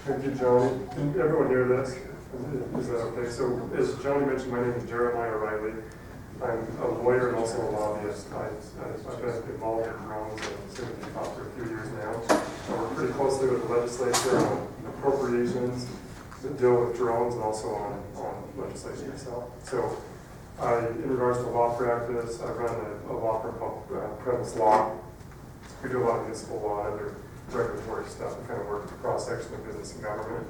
Thank you, Johnny. Can everyone hear this? Is that okay? So, as Johnny mentioned, my name is Jeremiah Riley. I'm a lawyer and also a lobbyist. I've been involved in drones and city talk for a few years now. I work pretty closely with the legislature on appropriations that deal with drones and also on legislation itself. So, in regards to law practice, I run a law firm called Premise Law. We do a lot of municipal law and other regulatory stuff. We kind of work with the cross-section of business and government.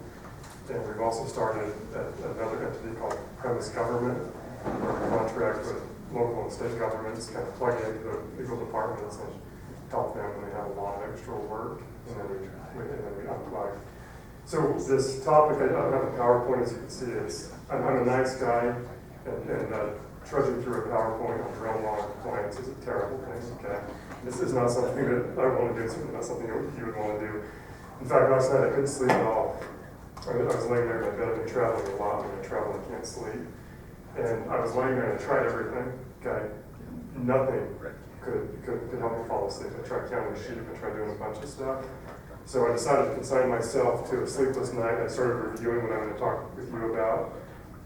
And we've also started another entity called Premise Government, where we contract with local and state governments, kind of plug into the legal departments and help them when they have a lot of extra work, and then we unplug. So this topic, I don't have a PowerPoint, as you can see. I'm a nice guy, and trudging through a PowerPoint on drone law and compliance is a terrible thing, okay? This is not something that I want to do, certainly not something that you would want to do. In fact, last night I couldn't sleep at all. I was laying there in my bed. I've been traveling a lot. When I travel, I can't sleep. And I was laying there and I tried everything. Okay, nothing could help me fall asleep. I tried counting sheep. I tried doing a bunch of stuff. So I decided to consign myself to a sleepless night. I started reviewing what I'm going to talk with you about.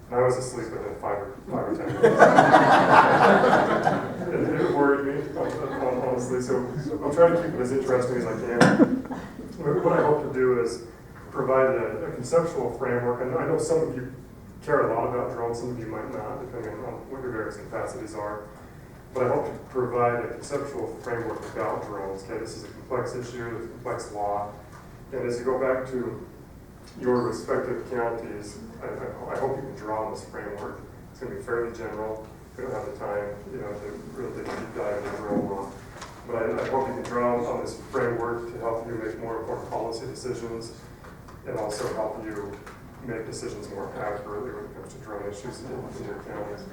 And I was asleep within 5 or 10 minutes. It worried me, honestly. So I'll try to keep it as interesting as I can. What I hope to do is provide a conceptual framework. And I know some of you care a lot about drones, some of you might not, depending on what your various capacities are. But I hope to provide a conceptual framework about drones. Okay, this is a complex issue, there's a complex law. And as you go back to your respective counties, I hope you can draw on this framework. It's going to be fairly general. We don't have the time, to really take a deep dive into drone law. But I hope you can draw on this framework to help you make more informed policy decisions and also help you make decisions more accurately when it comes to drone issues in your counties.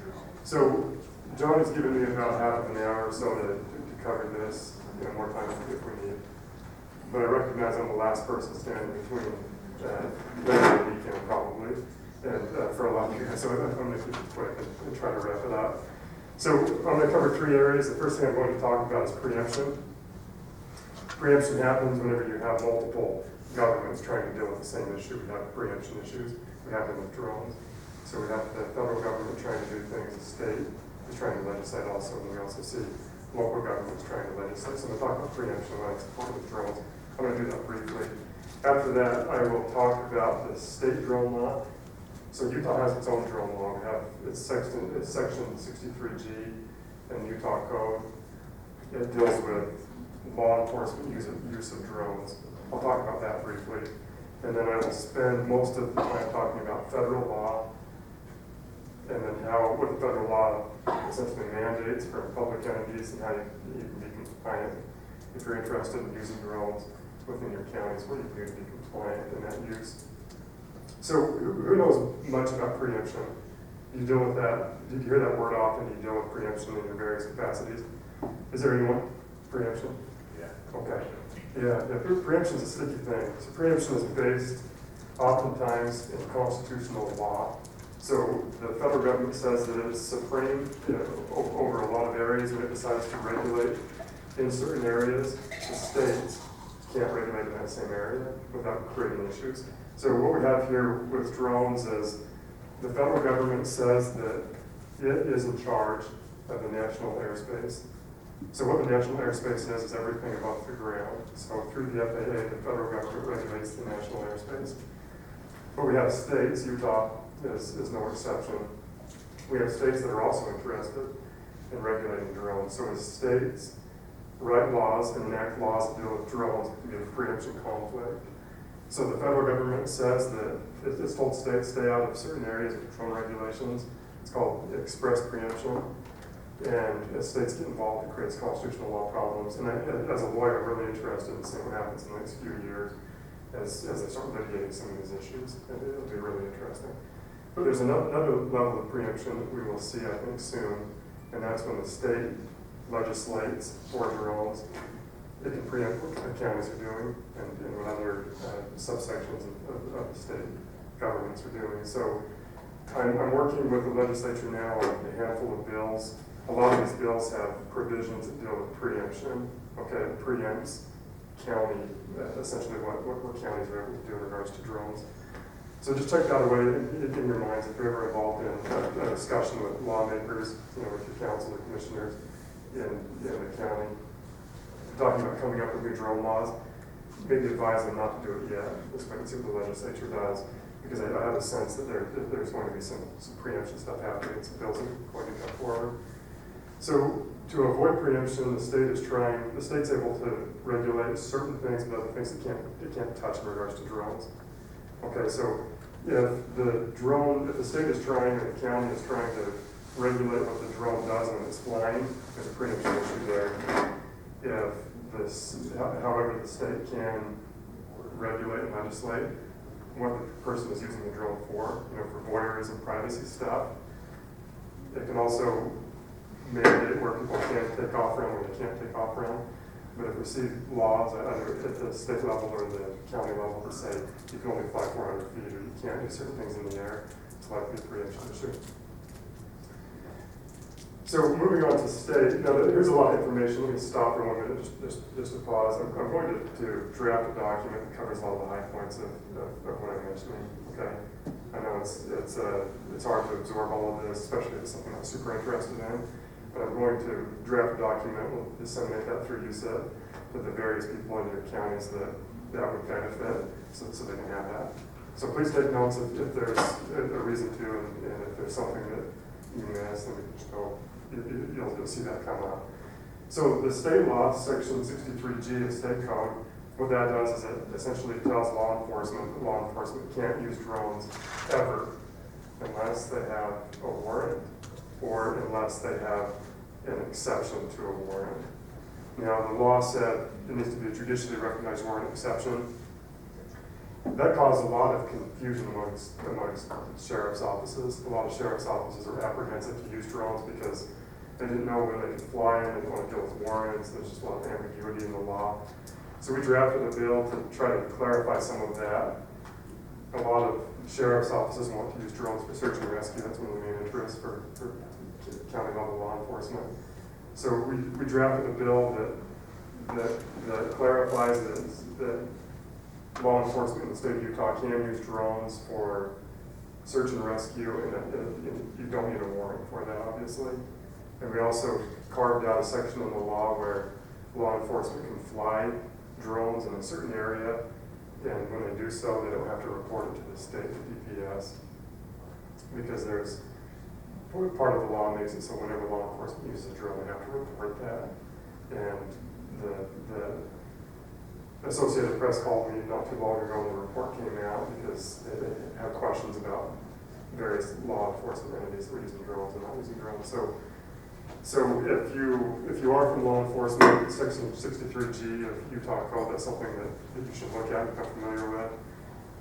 So John has given me about half of an hour or so to cover this, more time if we need. But I recognize I'm the last person standing between that and weekend probably, and for a lot of you guys, so I'm going to keep it quick and try to wrap it up. So I'm going to cover 3 areas. The first thing I'm going to talk about is preemption. Preemption happens whenever you have multiple governments trying to deal with the same issue. We have preemption issues. We have them with drones. So we have the federal government trying to do things, the state is trying to legislate also, and we also see local governments trying to legislate. So I'm going to talk about preemption when I support with drones. I'm going to do that briefly. After that, I will talk about the state drone law. So Utah has its own drone law. We have it's section 63G in Utah code. It deals with law enforcement use of drones. I'll talk about that briefly. And then I will spend most of the time talking about federal law and then what the federal law essentially mandates for public entities and how you can be compliant. If you're interested in using drones within your counties, what you can do to be compliant in that use. So who knows much about preemption? You deal with that, you hear that word often, you deal with preemption in your various capacities. Is there anyone? Preemption? Yeah. Okay. Yeah, preemption is a sticky thing. So preemption is based oftentimes in constitutional law. So the federal government says that it's supreme over a lot of areas and it decides to regulate in certain areas. The states can't regulate in that same area without creating issues. So what we have here with drones is the federal government says that it is in charge of the national airspace. So what the national airspace is everything above the ground. So through the FAA, the federal government regulates the national airspace. But we have states, Utah is no exception. We have states that are also interested in regulating drones. So as states write laws and enact laws that deal with drones, it can be a preemption conflict. So the federal government says that it's told states stay out of certain areas of drone regulations. It's called express preemption. And as states get involved, it creates constitutional law problems. And as a lawyer, I'm really interested in seeing what happens in the next few years as they start litigating some of these issues. And it'll be really interesting. But there's another level of preemption that we will see, I think, soon. And that's when the state legislates for drones. It can preempt what the counties are doing and what other subsections of the state governments are doing. So I'm working with the legislature now on a handful of bills. A lot of these bills have provisions that deal with preemption. Okay, it preempts county, essentially what counties are able to do in regards to drones. So just take that away in your minds if you're ever involved in a discussion with lawmakers, with your council or commissioners in the county, talking about coming up with new drone laws. Maybe advise them not to do it yet. Let's wait and see what the legislature does, because I have a sense that there's going to be some preemption stuff happening, and some bills that are going to come forward. So to avoid preemption, the state's able to regulate certain things, but other things it can't touch in regards to drones. Okay, so if the state is trying, or the county is trying to regulate what the drone does when it's flying, there's a preemption issue there. However, the state can regulate and legislate what the person is using the drone for voyeurism, privacy stuff. It can also mandate where people can take off from, where they can't take off from. But if we see laws either at the state level or the county level that say you can only fly 400 feet or you can't do certain things in the air, it's likely a preemption issue. So moving on to state, here's a lot of information. Let me stop for 1 minute, just to pause. I'm going to draft a document that covers all the high points of what I'm mentioning. Okay, I know it's hard to absorb all of this, especially if it's something I'm super interested in. But I'm going to draft a document. We'll disseminate that through USED to the various people in your counties that would benefit, so they can have that. So please take notes if there's a reason to, and if there's something that you miss, then we can just go. You'll see that come up. So the state law, section 63G of state code, what that does is it essentially tells law enforcement can't use drones ever unless they have a warrant or unless they have an exception to a warrant. Now the law said it needs to be a judicially recognized warrant exception. That caused a lot of confusion amongst sheriff's offices. A lot of sheriff's offices are apprehensive to use drones because they didn't know whether they could fly in, they didn't want to deal with warrants. There's just a lot of ambiguity in the law. So we drafted a bill to try to clarify some of that. A lot of sheriff's offices want to use drones for search and rescue. That's one of the main interests for county level law enforcement. So we drafted a bill that clarifies that law enforcement in the state of Utah can use drones for search and rescue, and you don't need a warrant for that, obviously. And we also carved out a section in the law where law enforcement can fly drones in a certain area, and when they do so, they don't have to report it to the state, to DPS, because there's part of the law makes it so whenever law enforcement uses a drone, they have to report that. And the Associated Press called me not too long ago when the report came out because they had questions about various law enforcement entities that were using drones and not using drones. So if you are from law enforcement, section 63G of Utah Code, that's something that you should look at and become familiar with.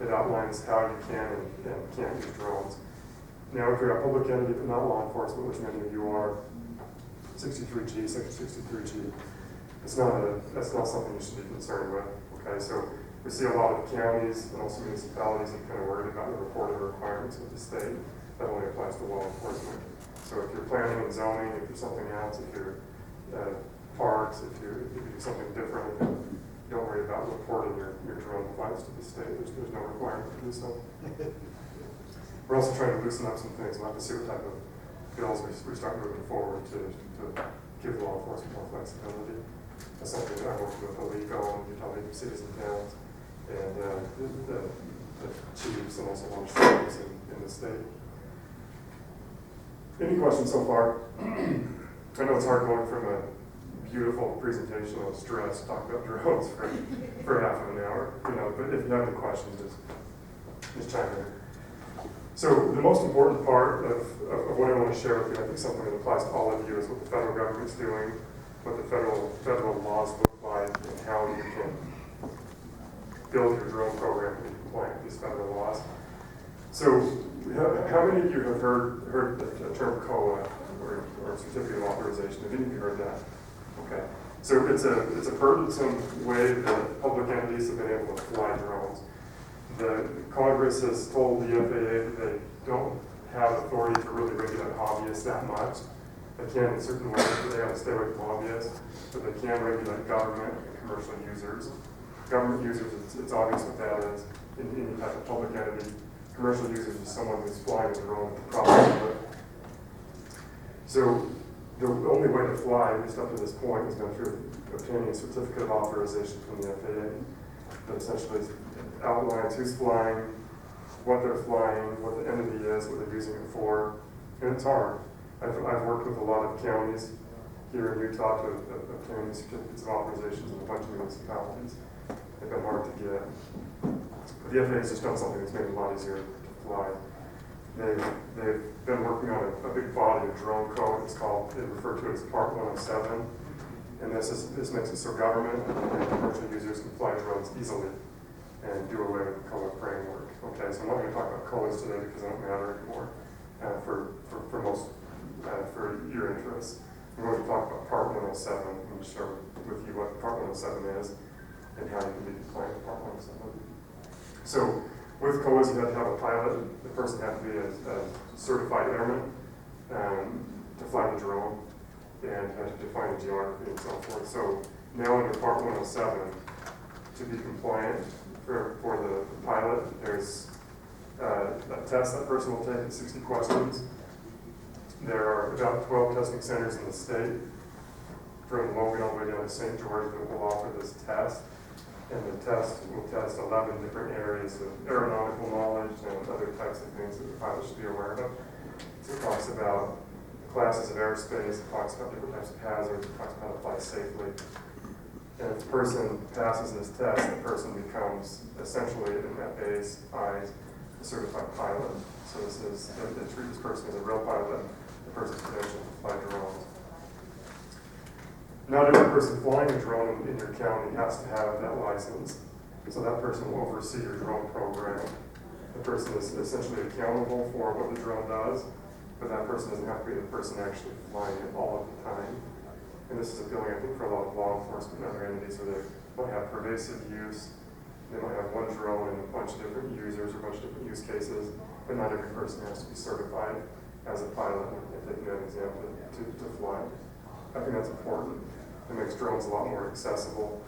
It outlines how you can and can't use drones. Now, if you're a public entity but not law enforcement, which many of you are, 63G, section 63G, that's not something you should be concerned with. Okay, so we see a lot of counties and also municipalities that are kind of worried about the reporting requirements of the state. That only applies to law enforcement. So if you're planning and zoning, if you're something else, if you're parks, if you do something different, don't worry about reporting your drone flights to the state. There's no requirement to do so. We're also trying to loosen up some things. We'll have to see what type of bills we start moving forward to give law enforcement more flexibility. That's something that I worked with the league on, Utah League of Cities and Towns, and the chiefs and also legislators in the state. Any questions so far? I know it's hard going from a beautiful presentation on stress to talk about drones for half of an hour, but if you have any questions, just chime in. So the most important part of what I want to share with you, I think something that applies to all of you, is what the federal government's doing, what the federal laws look like, and how you can build your drone program to be compliant with these federal laws. So how many of you have heard the term COA, or Certificate of Authorization? Have any of you heard that? Okay. So it's a burdensome way that public entities have been able to fly drones. The Congress has told the FAA that they don't have authority to really regulate hobbyists that much. They can in certain ways, but they have to stay away from lobbyists, but they can regulate government and commercial users. Government users, it's obvious what that is in any type of public entity. Commercial users is someone who's flying a drone with the proper. So the only way to fly, at least up to this point, is going through obtaining a certificate of authorization from the FAA that essentially outlines who's flying, what they're flying, what the entity is, what they're using it for, and it's hard. I've worked with a lot of counties here in Utah to obtain these certificates of authorizations in a bunch of municipalities. They've been hard to get. But the FAA has just done something that's made it a lot easier to fly. They've been working on a big body of drone code. It's called, they refer to it as Part 107. And this makes it so government and commercial users can fly drones easily and do away with the COA framework. Okay, so I'm not going to talk about COAs today because they don't matter anymore for most, for your interests. I'm going to talk about Part 107 and share with you what Part 107 is and how you can be compliant with Part 107. So with COAs, you have to have a pilot. The person has to be a certified airman to fly the drone and have to define the geography and so forth. So now under Part 107, to be compliant for the pilot, there's a test that person will take, 60 questions. There are about 12 testing centers in the state, from Logan all the way down to St. George, that will offer this test. And the test will test 11 different areas of aeronautical knowledge and other types of things that the pilot should be aware of. So it talks about classes of airspace, it talks about different types of hazards, it talks about how to fly safely. And if the person passes this test, the person becomes essentially, in that FAA's eyes, a certified pilot. So they treat this person as a real pilot, the person's credential to fly drones. Not every person flying a drone in your county has to have that license. So that person will oversee your drone program. The person is essentially accountable for what the drone does, but that person doesn't have to be the person actually flying it all of the time. And this is appealing, I think, for a lot of law enforcement and other entities where they might have pervasive use. They might have one drone and a bunch of different users or a bunch of different use cases, but not every person has to be certified as a pilot and taking that exam to fly. I think that's important. It makes drones a lot more accessible.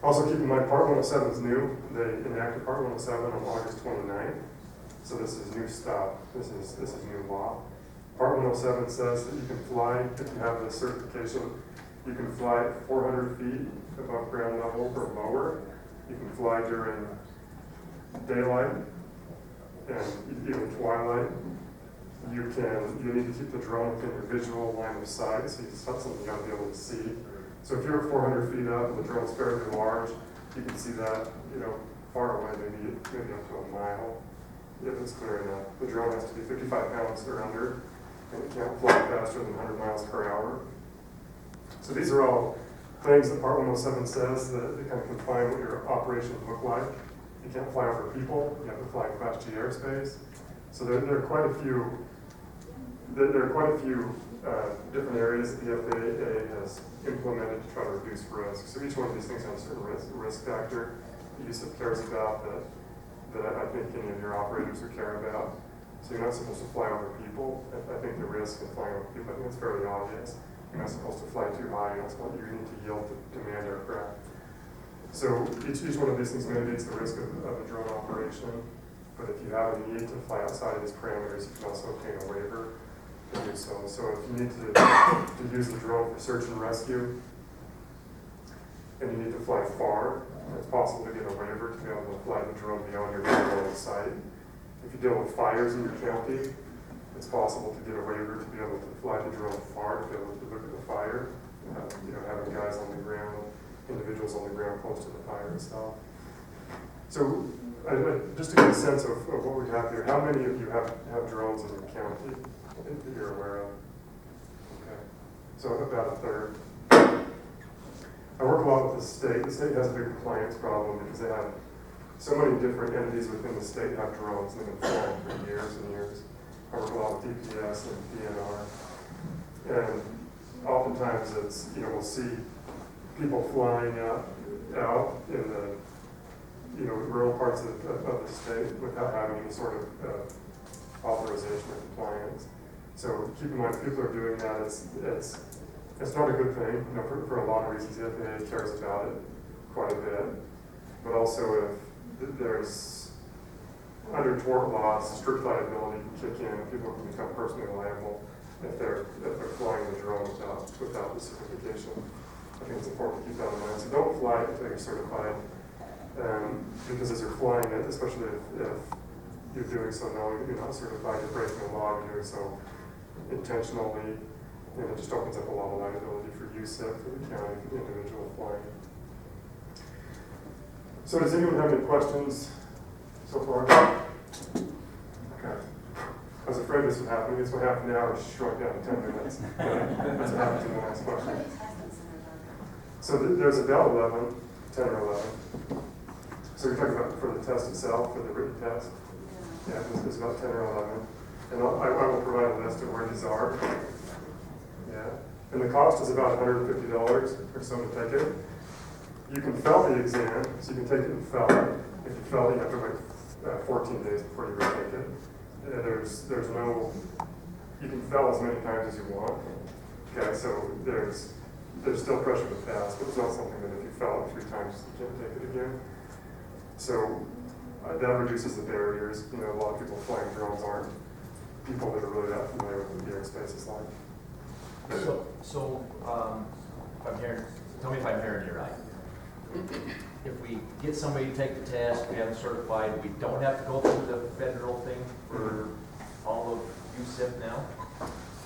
Also keep in mind, Part 107 is new. They enacted Part 107 on August 29th. So this is new stuff. This is new law. Part 107 says that you can fly, if you have this certification, you can fly 400 feet above ground level or lower. You can fly during daylight and even twilight. You need to keep the drone within your visual line of sight, so that's something you got to be able to see. So if you're 400 feet up and the drone's fairly large, you can see that, far away, maybe up to a mile, if it's clear enough. The drone has to be 55 pounds or under, and it can't fly faster than 100 miles per hour. So these are all things that Part 107 says that kind of confine what your operations look like. You can't fly over people, you have to fly Class G airspace. So there are quite a few different areas that the FAA has implemented to try to reduce risk. So each one of these things has a certain risk factor that USIP cares about that I think any of your operators would care about. So you're not supposed to fly over people. I think the risk in flying over people, I think it's fairly obvious. You're not supposed to fly too high. You're not supposed to need to yield to manned aircraft. So each one of these things mitigates the risk of a drone operation. But if you have a need to fly outside of these parameters, you can also obtain a waiver to do so. So if you need to use the drone for search and rescue, and you need to fly far, it's possible to get a waiver to be able to fly the drone beyond your visual line of sight. If you deal with fires in your county, it's possible to get a waiver to be able to fly the drone far, to be able to look at the fire, having guys on the ground, individuals on the ground close to the fire itself. So just to get a sense of what we have here, how many of you have drones in your county that you're aware of? Okay, so about a third. I work a lot with the state. The state has a big compliance problem because they have so many different entities within the state have drones and they've been flying for years and years. I work a lot with DPS and DNR. And oftentimes it's, we'll see people flying out in the rural parts of the state without having any sort of authorization or compliance. So keep in mind, if people are doing that, it's not a good thing, you know, for a lot of reasons. The FAA cares about it quite a bit, but also if there's, under tort laws, strict liability can kick in, and people can become personally liable if they're flying the drone without the certification. I think it's important to keep that in mind. So don't fly it until you're certified, because as you're flying it, especially if you're doing so knowing that you're not certified, you're breaking the law, you're doing so intentionally, and it just opens up a lot of liability for USIP, for the county, for the individual flying. So does anyone have any questions so far? Okay. I was afraid this would happen. This would happen now, or shrunk down to 10 minutes. That's what happens in the next question. So there's about 10 or 11. So you're talking about for the test itself, for the written test? Yeah, there's about 10 or 11. And I will provide a list of where these are. Yeah. And the cost is about $150 or so to take it. You can fail the exam, so you can take it and fail it. If you fail it, you have to wait 14 days before you retake it. There's no, you can fail as many times as you want. Okay, so there's still pressure to pass, but it's not something that if you fail it 3 times, you can't take it again. So that reduces the barriers. You know, a lot of people flying drones aren't people that are really that familiar with what the airspace is like. So if I'm hearing, tell me if I'm hearing you right. If we get somebody to take the test, we have them certified, we don't have to go through the federal thing for all of USIP now?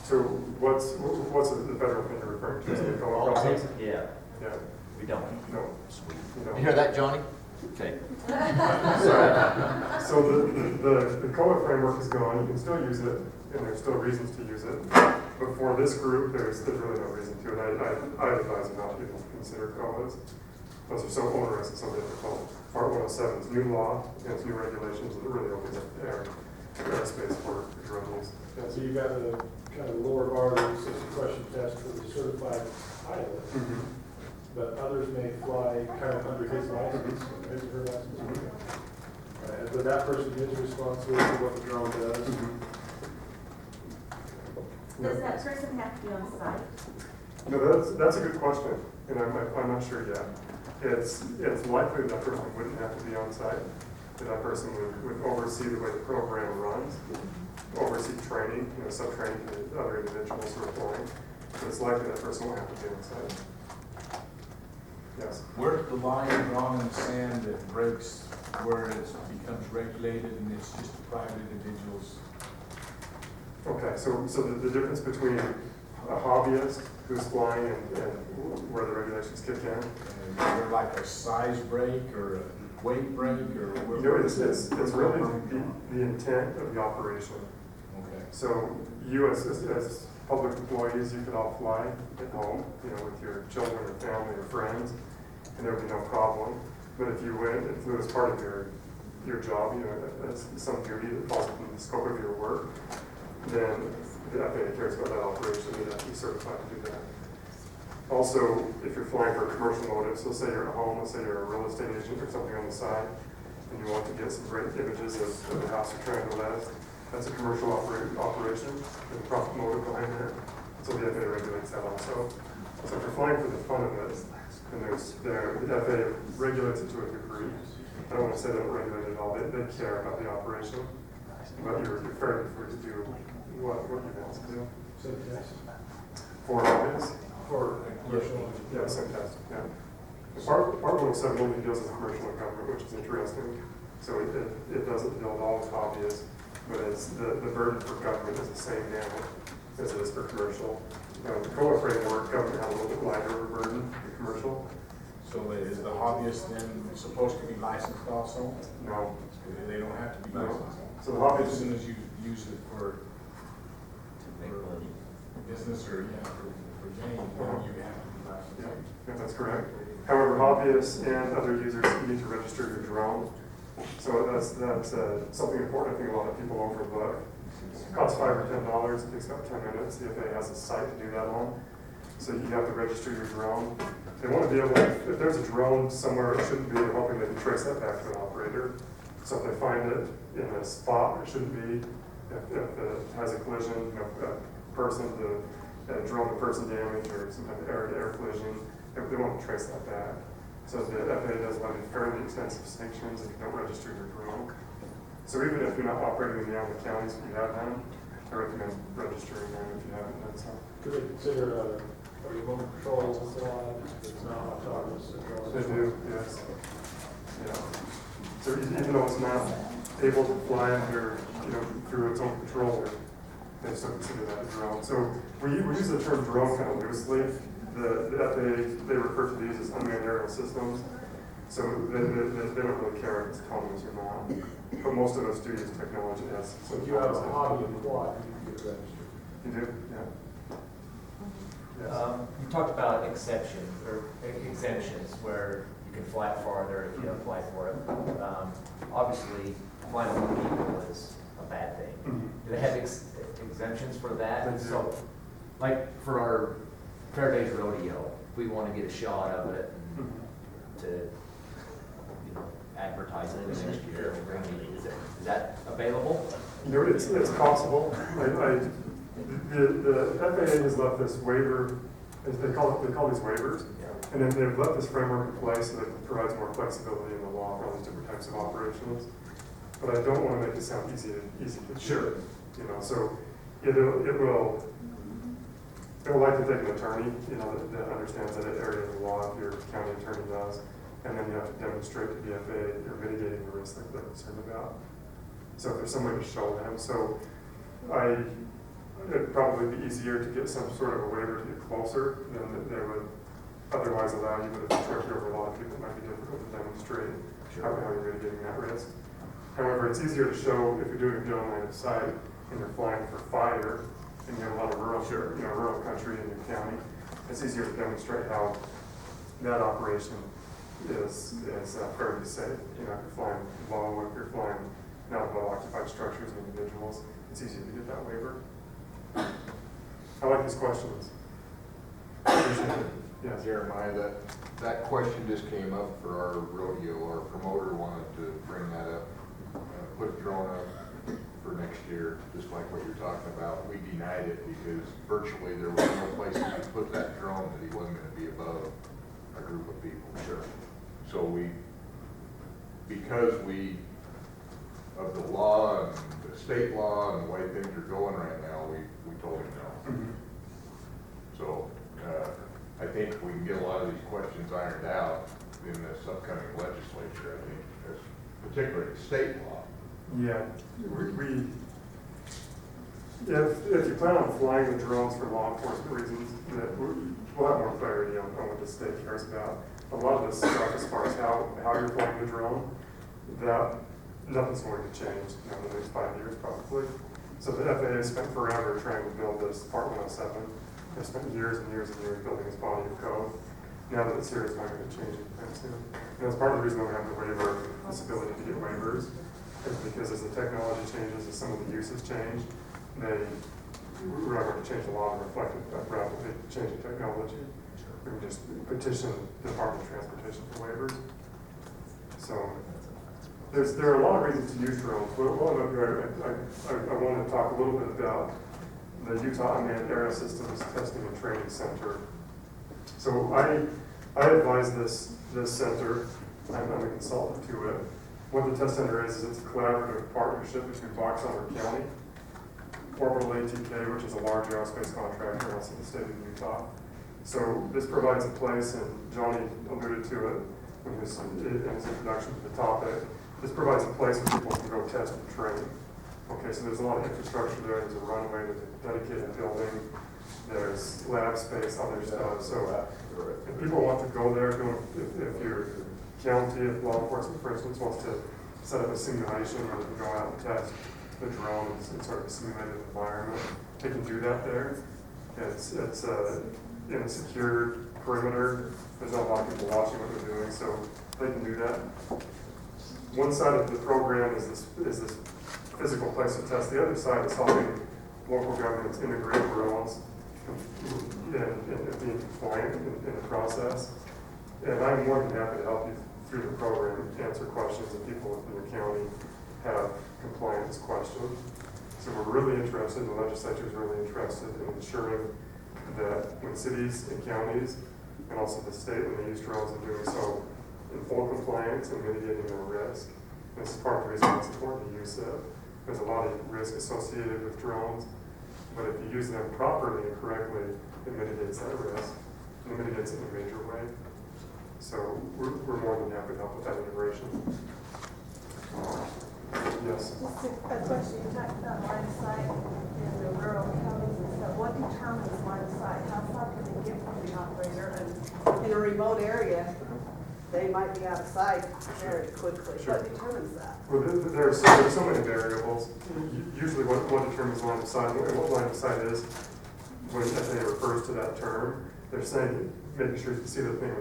So what's the federal thing you're referring to? Is it the All COA the process? papers? Yeah, Yeah. we don't. No. Sweet. You don't. You hear that, Johnny? Okay. So the COA framework is gone. You can still use it, and there's still reasons to use it. But for this group, there's really no reason to. And I advise not to even consider COAs. Those are so onerous and so difficult. Part 107 is new law, and it's new regulations that really opens up airspace for drone use. Yes. So you got a kind of lower bar than the 60-question test for the certified pilot, but others may fly kind of under his license, his or her license. But that person is responsible for what the drone does. Does that person have to be on site? No, that's a good question, and I'm not sure yet. It's likely that person wouldn't have to be on site. That person would oversee the way the program runs, oversee training, sub-training to other individuals who are flying. But it's likely that person won't have to be on site. Yes. Where's the line drawn in the sand that breaks where it becomes regulated and it's just private individuals? Okay, so the difference between a hobbyist who's flying and where the regulations kick in. And is there like a size break or a weight break or where? It's really the intent of the operation. Okay. So you as public employees, you could all fly at home, with your children or family or friends, and there would be no problem. But if you went and flew as part of your job, as some duty that falls within the scope of your work, then the FAA cares about that operation. You'd have to be certified to do that. Also, if you're flying for a commercial motive, so say you're at home, let's say you're a real estate agent or something on the side, and you want to get some great images of the house you're trying to list, that's a commercial operation. There's a profit motive behind that. So the FAA regulates that also. So if you're flying for the fun of it, then the FAA regulates it to a degree. I don't want to say they don't regulate it at all. They care about the operation, but you're fairly free to do what you want to do. Same test. For obvious. For commercial. Yeah, same test, yeah. The Part 107 only deals with commercial and government, which is interesting. So it doesn't deal with all the hobbyists, but it's the burden for government is the same now as it is for commercial. The COA framework, government has a little bit lighter of a burden than commercial. So is the hobbyist then supposed to be licensed also? No. They don't have to be No. licensed. So the As hobbyist, soon as you use it for business or, for gain, then you have to be licensed. yeah, that's correct. However, hobbyists and other users need to register your drone. So that's something important I think a lot of people overlook. It costs $5 or $10. It takes about 10 minutes. The FAA has a site to do that on. So you have to register your drone. They want to be able to, if there's a drone somewhere it shouldn't be, they're hoping they can trace that back to an operator. So if they find it in a spot where it shouldn't be, if it has a collision, a person to drone to person damage or some type of air-to-air collision, they want to trace that back. So the FAA does levy fairly extensive sanctions if you don't register your drone. So even if you're not operating in the other counties that you have them, I recommend registering them if you haven't done so. Could they consider a remote control squad that's not autonomous? They do, yes. Yeah. So even though it's not able to fly under, through its own controller, they still consider that a drone. So we use the term drone kind of loosely. The FAA, they refer to these as unmanned aerial systems. So they don't really care if it's autonomous or not. But most of us do use technology as. So if you have a hobby in quad, you can get registered. You do, yeah. Yes. You talked about exceptions or exemptions where you can fly farther if you apply for it. Obviously, flying with people is a bad thing. Mhm. Do they have exemptions for that? They do. So, like for our Fair Days Rodeo, if we want to get a shot of it and Mhm. to, advertise it next year, is that available? It's possible. The FAA has left this waiver, they call these waivers, and then they've left this framework in place so that it provides more flexibility in the law for all these different types of operations. But I don't want to make it sound easy to Sure. So it will likely take an attorney, that understands that area of the law, if your county attorney does, and then you have to demonstrate to the FAA you're mitigating the risk that they're concerned about. So if there's some way to show them, it'd probably be easier to get some sort of a waiver to get closer than they would otherwise allow you, but if you trip over a lot of people, it might be difficult to demonstrate how you're mitigating that risk. However, it's easier to show if you're doing a general line of sight and you're flying for fire and you have a lot of rural country in your county. It's easier to demonstrate how that operation is fairly safe. If you're flying low, if you're flying not well-occupied structures and individuals, it's easier to get that waiver. I like these questions. Appreciate it. Yes. Jeremiah, that question just came up for our rodeo. Our promoter wanted to bring that up, put a drone up for next year, just like what you're talking about. We denied it because virtually there was no place we could put that drone that he wasn't gonna be above a group of people. Sure. So because of the law and the state law and the way things are going right now, we told him no. Mhm. So, I think we can get a lot of these questions ironed out in this upcoming legislature, I think, particularly state law. Yeah, if you plan on flying the drones for law enforcement reasons, we'll have more clarity on what the state cares about. A lot of this stuff, as far as how you're flying the drone, that nothing's going to change in the next 5 years probably. So the FAA spent forever trying to build this Part 107. They spent years and years and years building this body of code. Now that it's here, it's not going to change anytime soon. And that's part of the reason why we have the waiver, this ability to get waivers, is because as the technology changes, as some of the uses change, we're not going to change the law to reflect that rapidly changing technology. We can just petition the Department of Transportation for waivers. So there are a lot of reasons to use drones. While I'm up here, I want to talk a little bit about the Utah Unmanned Aerial Systems Testing and Training Center. So I advise this center. I'm a consultant to it. What the test center is it's a collaborative partnership between Box Elder County, Orbital ATK, which is a large aerospace contractor, and also the state of Utah. So this provides a place, and Johnny alluded to it in his introduction to the topic. This provides a place where people can go test and train. Okay, so there's a lot of infrastructure there. There's a runway, there's a dedicated building, there's lab space, other stuff. So if people want to go there, if your county, if law enforcement, for instance, wants to set up a simulation where they can go out and test the drone in sort of a simulated environment, they can do that there. It's in a secured perimeter. There's not a lot of people watching what they're doing, so they can do that. One side of the program is this physical place to test. The other side is helping local governments integrate drones and being compliant in the process. And I'm more than happy to help you through the program, answer questions that people within your county have compliance questions. So we're really interested, the legislature is really interested in ensuring that when cities and counties, and also the state, when they use drones, are doing so in full compliance and mitigating their risk. And this is part of the reason why it's important to use it. There's a lot of risk associated with drones, but if you use them properly and correctly, it mitigates that risk, and it mitigates it in a major way. So we're more than happy to help with that integration. Yes. Just a question, you talked about line of sight in the rural counties and stuff. What determines line of sight? How far can they get from the operator? And in a remote area, they might be out of sight very quickly. Sure. What determines that? Well, there's so many variables. Usually what determines line of sight, and what line of sight is, when FAA refers to that term, they're saying making sure you can see the thing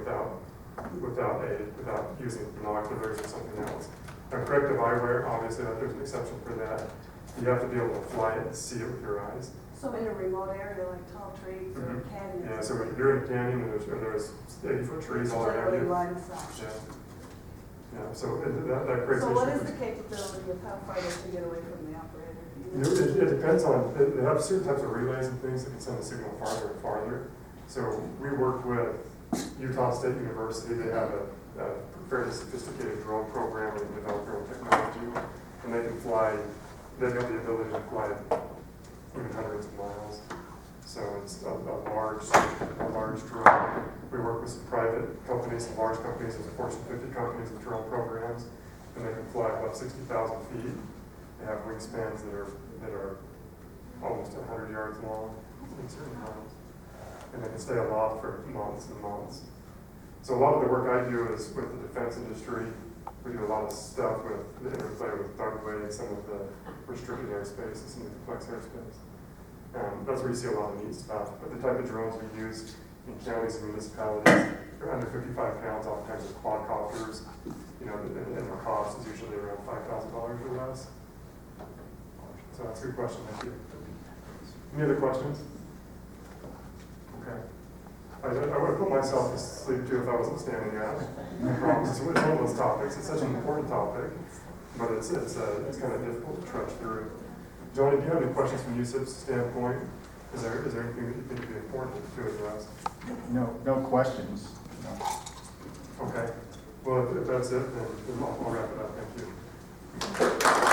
without using binoculars or something else. Now, corrective eyewear, obviously, there's an exception for that. You have to be able to fly it and see it with your eyes. So in a remote area like tall trees or Mhm. canyons? Yeah, so if you're in a canyon and there's 80-foot trees all around Generally you. line of sight. Yeah. Yeah, so that creates So what is issues. the capability of how far they can get away from the operator? Do you You know? know, it depends on, they have certain types of relays and things that can send the signal farther and farther. So we work with Utah State University. They have a fairly sophisticated drone program and develop their own technology. And they can fly, they've got the ability to fly even hundreds of miles. So it's a large drone. We work with some private companies, some large companies, there's a Fortune 50 companies with drone programs, and they can fly about 60,000 feet. They have wingspans that are almost 100 yards long in certain times. And they can stay aloft for months and months. So a lot of the work I do is with the defense industry. We do a lot of stuff with the interplay with Darkway and some of the restricted airspace and some of the complex airspace. That's where you see a lot of neat stuff. But the type of drones we use in counties and municipalities, they're under 55 pounds, all kinds of quadcopters. You know, and the cost is usually around $5,000 or less. So that's a good question, thank you. Any other questions? Okay. I would have put myself to sleep too if I wasn't standing up. I promise. It's one of those topics. It's such an important topic, but it's kind of difficult to trudge through. Johnny, do you have any questions from USIP's standpoint? Is there anything that you think would be important to address? No questions. No. Okay. Well, if that's it, then I'll wrap it up. Thank you.